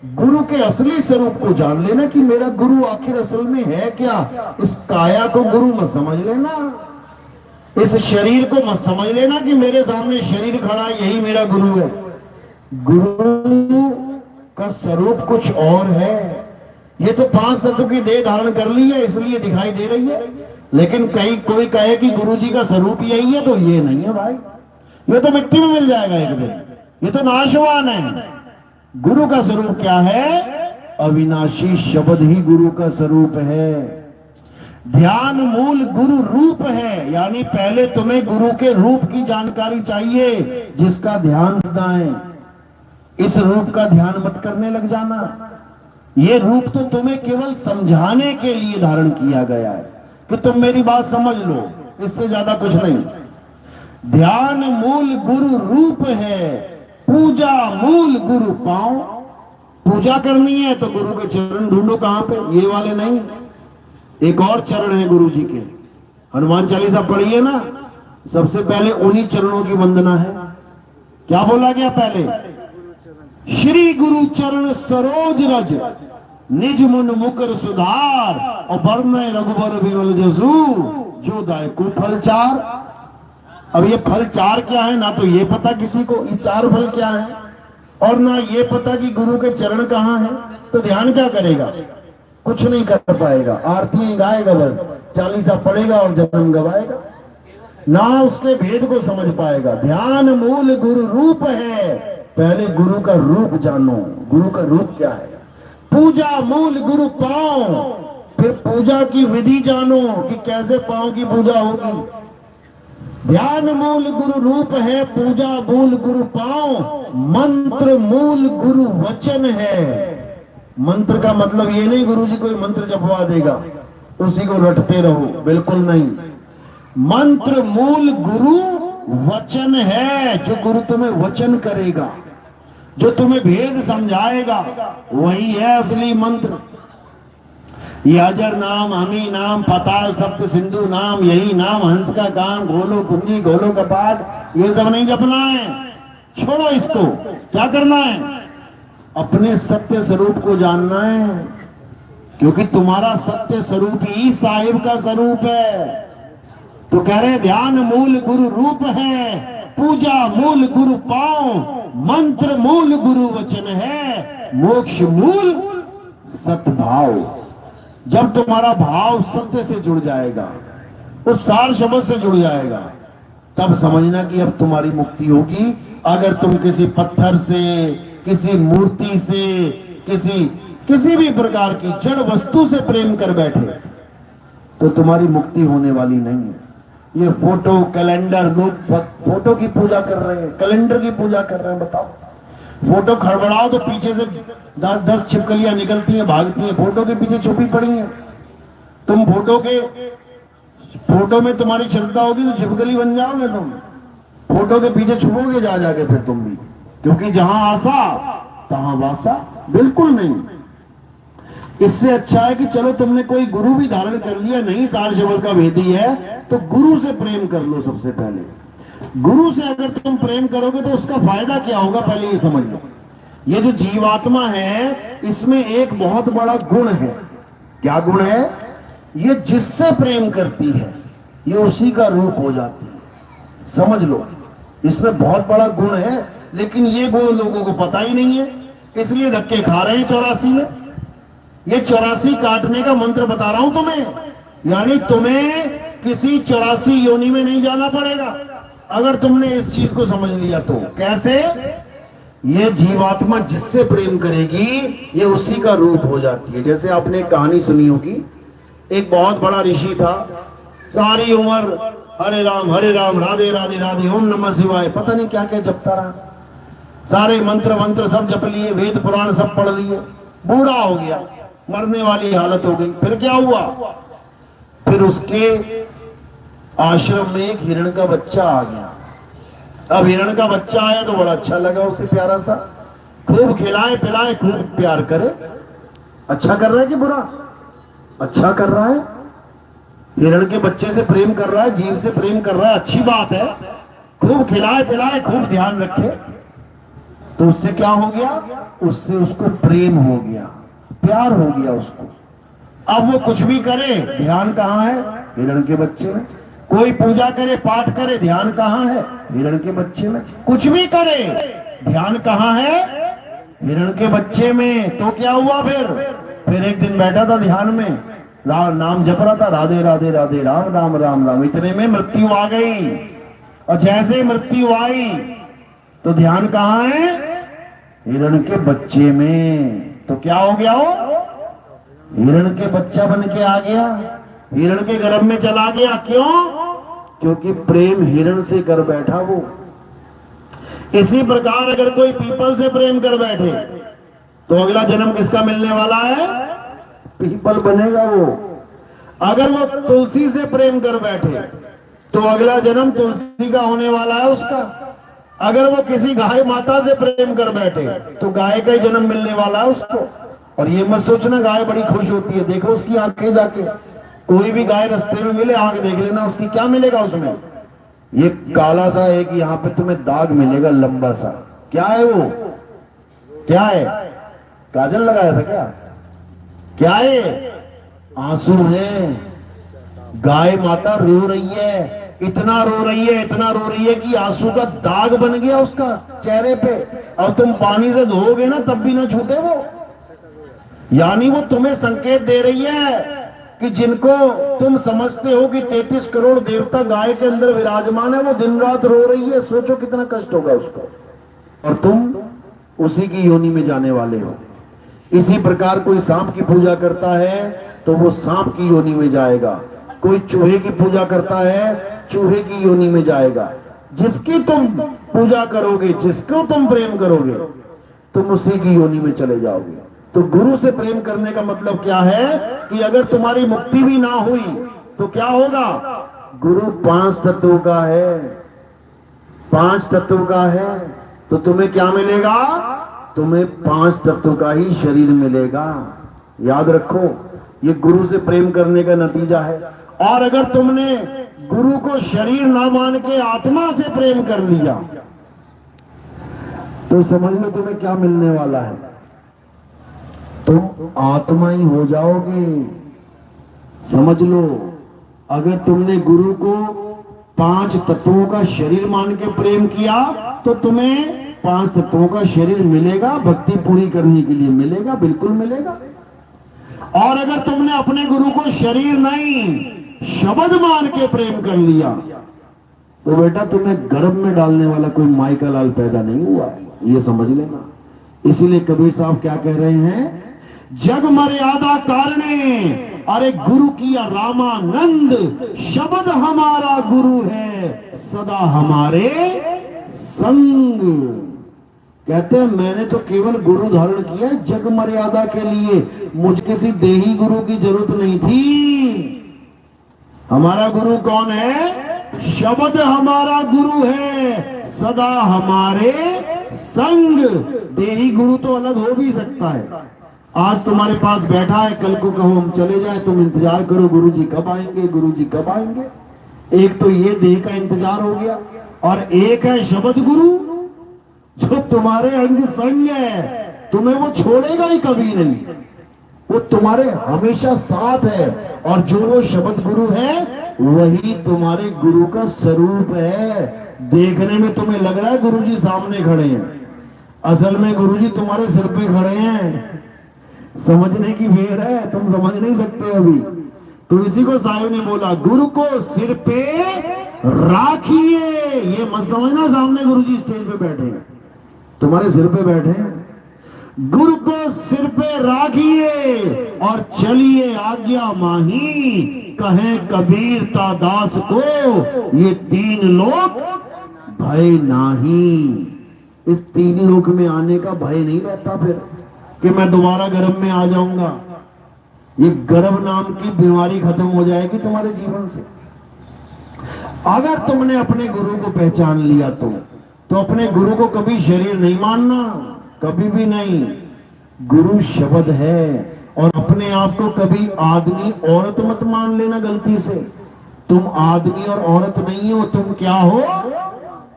गुरु के असली स्वरूप को जान लेना कि मेरा गुरु आखिर असल में है क्या। इस काया को गुरु मत समझ लेना, इस शरीर को मत समझ लेना कि मेरे सामने शरीर खड़ा है यही मेरा गुरु है। गुरु का स्वरूप कुछ और है। ये तो 5 तत्व की देह धारण कर ली है इसलिए दिखाई दे रही है, लेकिन कहीं कोई कहे कि गुरु जी का स्वरूप यही है तो ये नहीं है भाई, ये तो मिट्टी में मिल जाएगा एक दिन, ये तो नाशवान है। गुरु का स्वरूप क्या है? अविनाशी शब्द ही गुरु का स्वरूप है। ध्यान मूल गुरु रूप है, यानी पहले तुम्हें गुरु के रूप की जानकारी चाहिए जिसका ध्यान रखना है। इस रूप का ध्यान मत करने लग जाना। ये रूप तो तुम्हें केवल समझाने के लिए धारण किया गया है कि तुम मेरी बात समझ लो, इससे ज्यादा कुछ नहीं। ध्यान मूल गुरु रूप है, पूजा मूल गुरु पांव। पूजा करनी है तो गुरु के चरण ढूंढो, कहां पे? ये वाले नहीं, एक और चरण है गुरु जी के। हनुमान चालीसा पढ़िए ना, सबसे पहले उन्हीं चरणों की वंदना है। क्या बोला गया पहले? श्री गुरु चरण सरोज रज, निज मुन मुकर सुधार, और बरनय रघुबर बिमल जसु, जो दायकु फल 4। अब ये फल 4 क्या है? ना तो ये पता किसी को ये 4 फल क्या है, और ना ये पता कि गुरु के चरण कहाँ है। तो ध्यान क्या करेगा? कुछ नहीं कर पाएगा। आरती गाएगा बस, चालीसा पढ़ेगा और जन्म गवाएगा, ना उसके भेद को समझ पाएगा। ध्यान मूल गुरु रूप है, पहले गुरु का रूप जानो। गुरु का रूप क्या है? पूजा मूल गुरु पांव, फिर पूजा की विधि जानो कि कैसे पांव की पूजा होगी। ध्यान मूल गुरु रूप है, पूजा मूल गुरु पांव, मंत्र मूल गुरु वचन है। मंत्र का मतलब ये नहीं गुरु जी कोई मंत्र जपवा देगा उसी को रटते रहो, बिल्कुल नहीं। मंत्र मूल गुरु वचन है, जो गुरु तुम्हें वचन करेगा, जो तुम्हें भेद समझाएगा, वही है असली मंत्र। ये अजर नाम, हमी नाम, पताल सप्त सिंधु नाम, यही नाम, हंस का काम, घोलो कुंजी घोलो कपाट, ये सब नहीं जपना है, छोड़ो इसको। क्या करना है? अपने सत्य स्वरूप को जानना है, क्योंकि तुम्हारा सत्य स्वरूप ही साहिब का स्वरूप है। तो कह रहे ध्यान मूल गुरु रूप है, पूजा मूल गुरु पांव, मंत्र मूल गुरु वचन है, मोक्ष मूल सतभाव। जब तुम्हारा भाव सत्य से जुड़ जाएगा, उस सार शब्द से जुड़ जाएगा, तब समझना कि अब तुम्हारी मुक्ति होगी। अगर तुम किसी पत्थर से, किसी मूर्ति से, किसी भी प्रकार की जड़ वस्तु से प्रेम कर बैठे तो तुम्हारी मुक्ति होने वाली नहीं है। ये फोटो कैलेंडर, लोग फोटो की पूजा कर रहे हैं, कैलेंडर की पूजा कर रहे हैं। बताओ, फोटो खड़बड़ाओ तो पीछे से 10 छिपकलियां निकलती हैं, भागती हैं, फोटो के पीछे छुपी पड़ी हैं। तुम फोटो में तुम्हारी श्रद्धा होगी तो छिपकली बन जाओगे तुम, फोटो के पीछे छुपोगे जा जाके फिर तुम भी, क्योंकि जहां आशा तहां वासा। बिल्कुल नहीं। इससे अच्छा है कि चलो तुमने कोई गुरु भी धारण कर लिया, नहीं सार शब्द का भेदी है, तो गुरु से प्रेम कर लो। सबसे पहले गुरु से अगर तुम प्रेम करोगे तो उसका फायदा क्या होगा, पहले ये समझ लो। ये जो जीवात्मा है इसमें एक बहुत बड़ा गुण है। क्या गुण है? ये जिससे प्रेम करती है ये उसी का रूप हो जाती है। समझ लो, इसमें बहुत बड़ा गुण है, लेकिन ये गुण लोगों को पता ही नहीं है, इसलिए धक्के खा रहे हैं 84 में। ये 84 काटने का मंत्र बता रहा हूं तुम्हें, यानी तुम्हें किसी 84 योनि में नहीं जाना पड़ेगा अगर तुमने इस चीज को समझ लिया तो। कैसे? ये जीवात्मा जिससे प्रेम करेगी ये उसी का रूप हो जाती है। जैसे आपने एक कहानी सुनी होगी, एक बहुत बड़ा ऋषि था, सारी उम्र हरे राम राधे राधे राधे ओम नमः शिवाय पता नहीं क्या क्या जपता रहा, सारे मंत्र वंत्र सब जप लिए, वेद पुराण सब पढ़ लिए, बूढ़ा हो गया, मरने वाली हालत हो गई। फिर क्या हुआ? फिर उसके आश्रम में एक हिरण का बच्चा आ गया। अब हिरण का बच्चा आया तो बड़ा अच्छा लगा उसे, प्यारा सा, खूब खिलाए पिलाए, खूब प्यार करे। अच्छा कर रहा है कि बुरा? अच्छा कर रहा है। हिरण के बच्चे से प्रेम कर रहा है, जीव से प्रेम कर रहा है, अच्छी बात है। खूब खिलाए पिलाए, खूब ध्यान रखे। तो उससे क्या हो गया, उससे उसको प्रेम हो गया, प्यार हो गया उसको। अब वो कुछ भी करे, ध्यान कहां है, हिरण के बच्चे में। कोई पूजा करे, पाठ करे, ध्यान कहां है, हिरण के बच्चे में। कुछ भी करे, ध्यान कहां है, हिरण के बच्चे में। तो क्या हुआ फिर एक दिन बैठा था ध्यान में, नाम जप रहा था, राधे राधे राधे राम राम राम राम। इतने में मृत्यु आ गई, और जैसे मृत्यु आई तो ध्यान कहां है, हिरण के बच्चे में। तो क्या हो गया, वो हिरण के बच्चा बन के आ गया, हिरण के गर्भ में चला गया। क्यों? क्योंकि प्रेम हिरण से कर बैठा वो। इसी प्रकार अगर कोई पीपल से प्रेम कर बैठे तो अगला जन्म किसका मिलने वाला है, पीपल बनेगा वो। अगर वो तुलसी से प्रेम कर बैठे तो अगला जन्म तुलसी का होने वाला है उसका। अगर वो किसी गाय माता से प्रेम कर बैठे तो गाय का ही जन्म मिलने वाला है उसको। और ये मत सोचना गाय बड़ी खुश होती है, देखो उसकी आंखें जाके, कोई भी गाय रास्ते में मिले आंख देख लेना उसकी, क्या मिलेगा उसमें, ये काला सा एक यहाँ पे तुम्हें दाग मिलेगा लंबा सा। क्या है वो, क्या है, काजल लगाया था क्या है, आंसू है। गाय माता रो रही है, इतना रो रही है, इतना रो रही है कि आंसू का दाग बन गया उसका चेहरे पे। अब तुम पानी से धोओगे ना तब भी ना छूटे वो। यानी वो तुम्हें संकेत दे रही है कि जिनको तुम समझते हो कि 33 करोड़ देवता गाय के अंदर विराजमान है, वो दिन रात रो रही है। सोचो कितना कष्ट होगा उसको, और तुम उसी की योनि में जाने वाले हो। इसी प्रकार कोई सांप की पूजा करता है तो वो सांप की योनि में जाएगा, कोई चूहे की पूजा करता है चूहे की योनि में जाएगा। जिसकी तुम पूजा करोगे, जिसको तुम प्रेम करोगे, तुम उसी की योनि में चले जाओगे। तो गुरु से प्रेम करने का मतलब क्या है कि अगर तुम्हारी मुक्ति भी ना हुई तो क्या होगा, गुरु 5 तत्वों का है, 5 तत्वों का है, तो तुम्हें क्या मिलेगा, तुम्हें 5 तत्वों का ही शरीर मिलेगा। याद रखो, ये गुरु से प्रेम करने का नतीजा है। और अगर तुमने गुरु को शरीर ना मान के आत्मा से प्रेम कर लिया तो समझ लो तुम्हें क्या मिलने वाला है, तुम आत्मा ही हो जाओगे। समझ लो, अगर तुमने गुरु को 5 तत्वों का शरीर मान के प्रेम किया तो तुम्हें 5 तत्वों का शरीर मिलेगा, भक्ति पूरी करने के लिए मिलेगा, बिल्कुल मिलेगा। और अगर तुमने अपने गुरु को शरीर नहीं शब्द मान के प्रेम कर लिया तो बेटा तुम्हें गर्भ में डालने वाला कोई माई का लाल पैदा नहीं हुआ है, ये समझ लेना। इसीलिए कबीर साहब क्या कह रहे हैं, जग मर्यादा कारणे अरे गुरु किया रामानंद, शब्द हमारा गुरु है सदा हमारे संग। कहते हैं मैंने तो केवल गुरु धारण किया जग मर्यादा के लिए, मुझे किसी देही गुरु की जरूरत नहीं थी। हमारा गुरु कौन है, शब्द हमारा गुरु है सदा हमारे संग। देही गुरु तो अलग हो भी सकता है, आज तुम्हारे पास बैठा है, कल को कहो हम चले जाए, तुम इंतजार करो गुरुजी कब आएंगे, गुरुजी कब आएंगे। एक तो ये देह का इंतजार हो गया, और एक है शब्द गुरु जो तुम्हारे अंग संग है, तुम्हें वो छोड़ेगा ही कभी नहीं, वो तुम्हारे हमेशा साथ है। और जो वो शब्द गुरु है वही तुम्हारे गुरु का स्वरूप है। देखने में तुम्हें लग रहा है गुरुजी सामने खड़े हैं, असल में गुरुजी तुम्हारे सिर पे खड़े हैं। समझने की फेर है, तुम समझ नहीं सकते अभी। तो इसी को साहिब ने बोला, गुरु को सिर पे राखिए। ये मत समझना सामने गुरुजी स्टेज पे बैठे हैं, तुम्हारे सिर पे बैठे हैं। गुरु को सिर पे राखिए और चलिए आज्ञा माही, कहे कबीर ता दास को ये 3 लोक भय नाही। इस 3 लोक में आने का भय नहीं रहता फिर कि मैं दोबारा गर्भ में आ जाऊंगा। ये गर्भ नाम की बीमारी खत्म हो जाएगी तुम्हारे जीवन से। अगर तुमने अपने गुरु को पहचान लिया तो अपने गुरु को कभी शरीर नहीं मानना, कभी भी नहीं। गुरु शब्द है, और अपने आप को कभी आदमी औरत मत मान लेना गलती से। तुम आदमी और औरत नहीं हो, तुम क्या हो,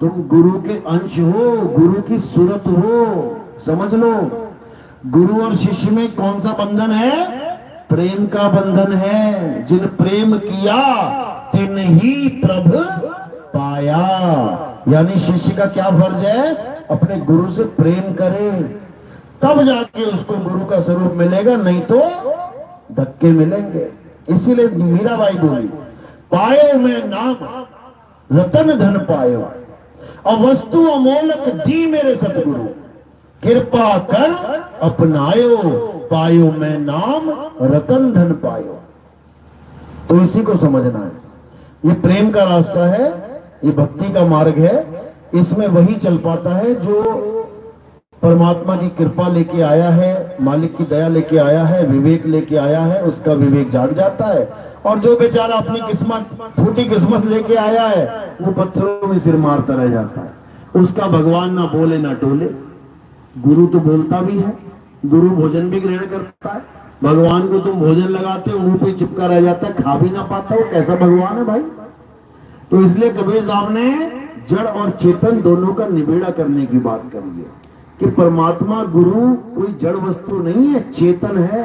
तुम गुरु के अंश हो, गुरु की सूरत हो, समझ लो। गुरु और शिष्य में कौन सा बंधन है? प्रेम का बंधन है। जिन प्रेम किया तिन ही प्रभ पाया। यानी शिष्य का क्या फर्ज है? अपने गुरु से प्रेम करे, तब जाके उसको गुरु का स्वरूप मिलेगा, नहीं तो धक्के मिलेंगे। इसीलिए मीराबाई बोली, पायो मैं नाम रतन धन पायो, और वस्तु अमोलक दी मेरे सतगुरु, कृपा कर अपनायो, पायो मैं नाम रतन धन पायो। तो इसी को समझना है। ये प्रेम का रास्ता है, ये भक्ति का मार्ग है। इसमें वही चल पाता है जो परमात्मा की कृपा लेके आया है, मालिक की दया लेके आया है, विवेक लेके आया है, उसका विवेक जाग जाता है। और जो बेचारा अपनी किस्मत, फूटी किस्मत लेके आया है, वो पत्थरों में सिर मारता रह जाता है। उसका भगवान ना बोले ना टोले। गुरु तो बोलता भी है, गुरु भोजन भी ग्रहण करता है। भगवान को तुम भोजन लगाते हो, मुंह पे चिपका रह जाता है, खा भी ना पाता, वो कैसा भगवान है भाई? तो इसलिए कबीर साहब ने जड़ और चेतन दोनों का निबेड़ा करने की बात करी है कि परमात्मा गुरु कोई जड़ वस्तु नहीं है, चेतन है।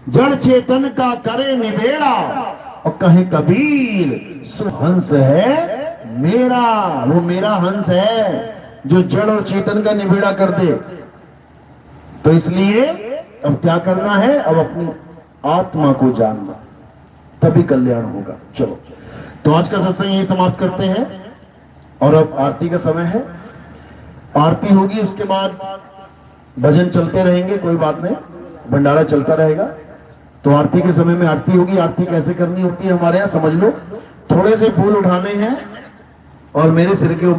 जड़ चेतन का करे निबेड़ा, और कहे कबीर सुहंस है मेरा। वो मेरा हंस है जो जड़ और चेतन का निबेड़ा कर दे। तो इसलिए अब क्या करना है? अब अपनी आत्मा को जानना, तभी कल्याण होगा। चलो, तो आज का सत्संग यही समाप्त करते हैं, और अब आरती का समय है। आरती होगी, उसके बाद भजन चलते रहेंगे, कोई बात नहीं, भंडारा चलता रहेगा। तो आरती के समय में आरती होगी। आरती कैसे करनी होती है हमारे यहाँ समझ लो। थोड़े से फूल उठाने हैं और मेरे सिर के ऊपर